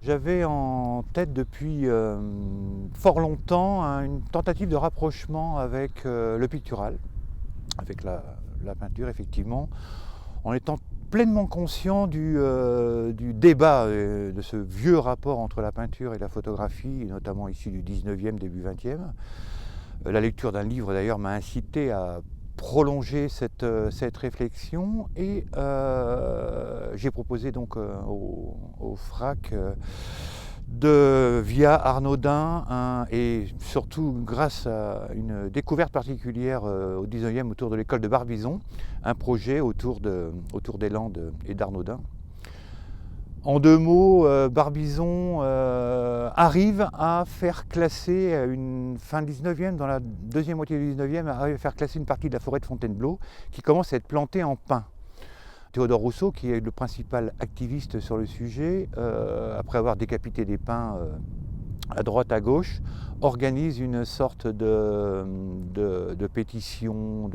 J'avais en tête depuis fort longtemps une tentative de rapprochement avec le pictural, avec la peinture effectivement, en étant pleinement conscient du débat, de ce vieux rapport entre la peinture et la photographie, notamment issu du 19e, début 20e. La lecture d'un livre d'ailleurs m'a incité à prolonger cette réflexion et j'ai proposé donc au FRAC via Arnaudin et surtout grâce à une découverte particulière au 19e autour de l'école de Barbizon, un projet autour des Landes et d'Arnaudin. En deux mots, Barbizon arrive à faire classer une fin 19e, dans la deuxième moitié du 19e, arrive à faire classer une partie de la forêt de Fontainebleau qui commence à être plantée en pin. Théodore Rousseau, qui est le principal activiste sur le sujet, après avoir décapité des pins à droite, à gauche, organise une sorte de pétition,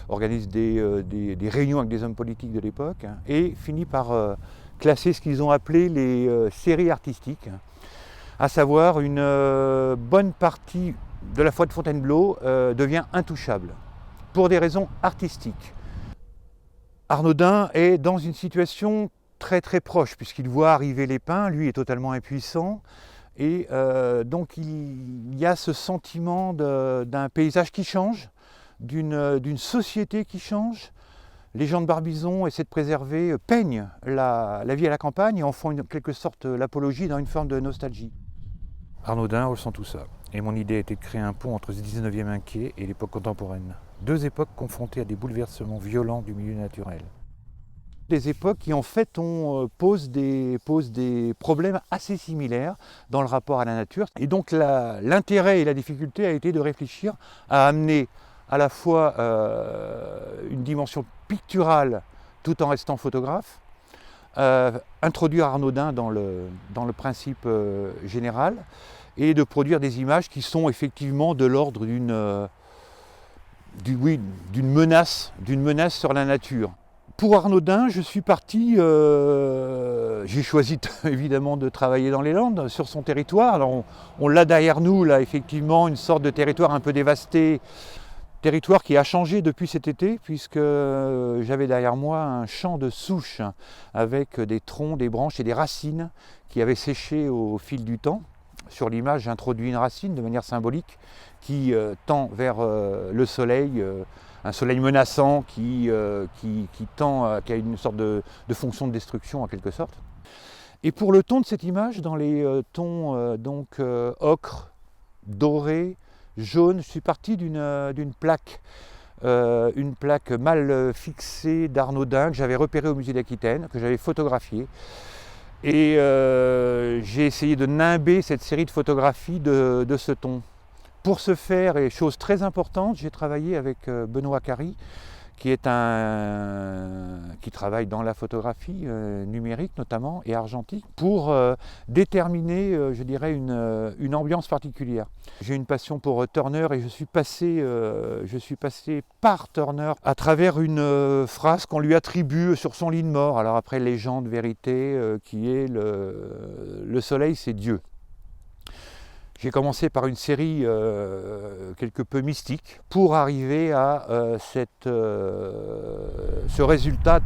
organise des réunions avec des hommes politiques de l'époque et finit par classer ce qu'ils ont appelé les séries artistiques, à savoir une bonne partie de la forêt de Fontainebleau devient intouchable pour des raisons artistiques. Arnaudin est dans une situation très très proche puisqu'il voit arriver les pins, lui est totalement impuissant et donc il y a ce sentiment d'un paysage qui change, d'une société qui change. Les gens de Barbizon essaient de préserver, peignent la vie à la campagne et en font en quelque sorte l'apologie dans une forme de nostalgie. Arnaudin ressent tout ça. Et mon idée était de créer un pont entre ce 19e inquiet et l'époque contemporaine. Deux époques confrontées à des bouleversements violents du milieu naturel. Des époques qui en fait posent des problèmes assez similaires dans le rapport à la nature. Et donc l'intérêt et la difficulté a été de réfléchir à amener à la fois une dimension picturale tout en restant photographe, introduire Arnaudin dans le principe général et de produire des images qui sont effectivement de l'ordre d'une menace sur la nature. Pour Arnaudin, je suis parti, j'ai choisi évidemment de travailler dans les Landes, sur son territoire. Alors on l'a derrière nous, là, effectivement, une sorte de territoire un peu dévasté, territoire qui a changé depuis cet été, puisque j'avais derrière moi un champ de souches avec des troncs, des branches et des racines qui avaient séché au fil du temps. Sur l'image, j'introduis une racine de manière symbolique qui tend vers le soleil, un soleil menaçant qui a une sorte de fonction de destruction en quelque sorte. Et pour le ton de cette image, dans les tons ocre, doré, jaune, je suis parti d'une plaque mal fixée d'Arnaudin que j'avais repérée au musée d'Aquitaine, que j'avais photographiée. Et j'ai essayé de nimber cette série de photographies de ce ton. Pour ce faire, et chose très importante, j'ai travaillé avec Benoît Carry, qui travaille dans la photographie numérique notamment et argentique, pour déterminer, je dirais, une ambiance particulière. J'ai une passion pour Turner et je suis passé par Turner à travers une phrase qu'on lui attribue sur son lit de mort. Alors après, légende, vérité, qui est le soleil, c'est Dieu. J'ai commencé par une série quelque peu mystique pour arriver à ce résultat